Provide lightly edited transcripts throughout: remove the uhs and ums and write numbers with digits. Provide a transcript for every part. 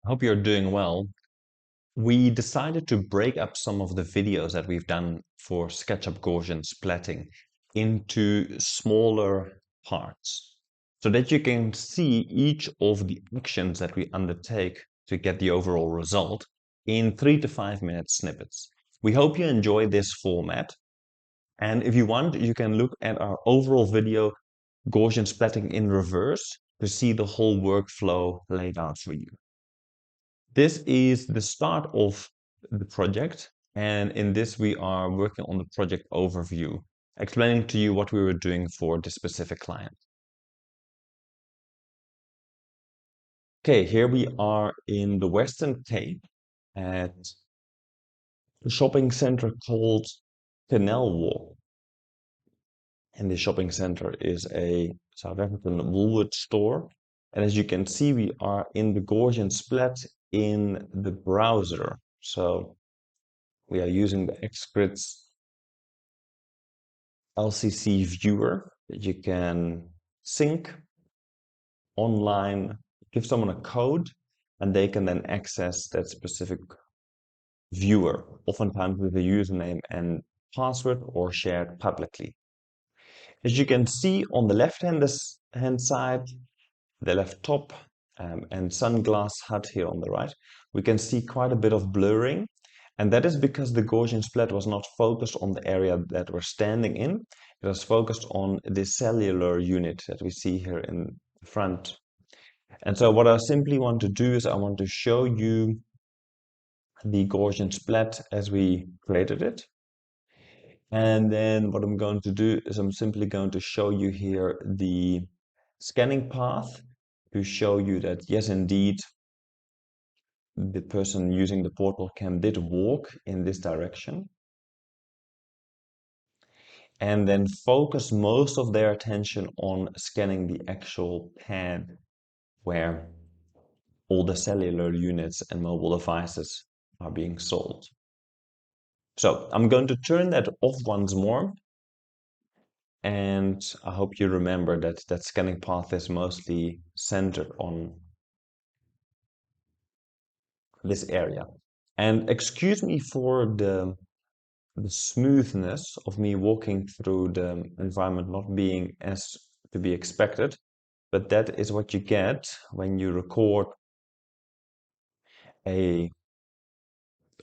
Hope you're doing well. We decided to break up some of the videos that we've done for SketchUp Gaussian splatting into smaller parts so that you can see each of the actions that we undertake to get the overall result in 3 to 5 minute snippets. We hope you enjoy this format. And if you want, you can look at our overall video, Gaussian splatting in reverse, to see the whole workflow laid out for you. This is the start of the project, and in this we are working on the project overview, explaining to you what we were doing for this specific client. Okay, here we are in the Western Cape at a shopping center called Canal Walk. And the shopping center is a South African Woolworth store. And as you can see, we are in the Gaussian splat in the browser. So we are using the Xgrid's LCC viewer that you can sync online, give someone a code, and they can then access that specific viewer, oftentimes with a username and password or shared publicly. As you can see on the left-hand side, the left top, and Sunglass Hut here on the right, we can see quite a bit of blurring. And that is because the Gaussian splat was not focused on the area that we're standing in. It was focused on the cellular unit that we see here in the front. And so what I simply want to do is I want to show you the Gaussian splat as we created it. And then what I'm going to do is I'm simply going to show you here the scanning path to show you that yes, indeed, the person using the portal cam did walk in this direction. And then focus most of their attention on scanning the actual pad where all the cellular units and mobile devices are being sold. So I'm going to turn that off once more. And I hope you remember that that scanning path is mostly centered on this area. And excuse me for the smoothness of me walking through the environment not being as to be expected, but that is what you get when you record a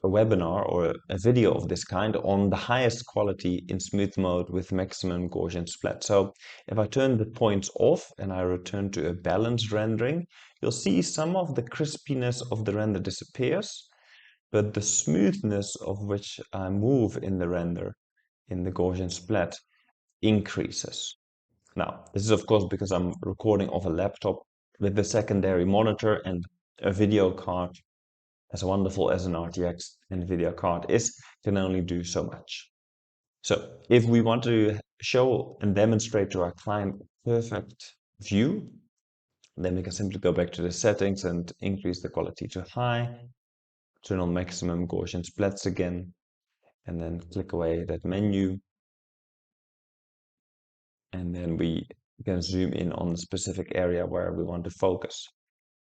webinar or a video of this kind on the highest quality in smooth mode with maximum Gaussian splat. So if I turn the points off and I return to a balanced rendering, you'll see some of the crispiness of the render disappears, but the smoothness of which I move in the render in the Gaussian splat increases. Now, this is of course because I'm recording off a laptop with the secondary monitor, and a video card, as wonderful as an RTX NVIDIA card is, can only do so much. So if we want to show and demonstrate to our client perfect view, then we can simply go back to the settings and increase the quality to high, turn on maximum Gaussian splats again, and then click away that menu. And then we can zoom in on the specific area where we want to focus.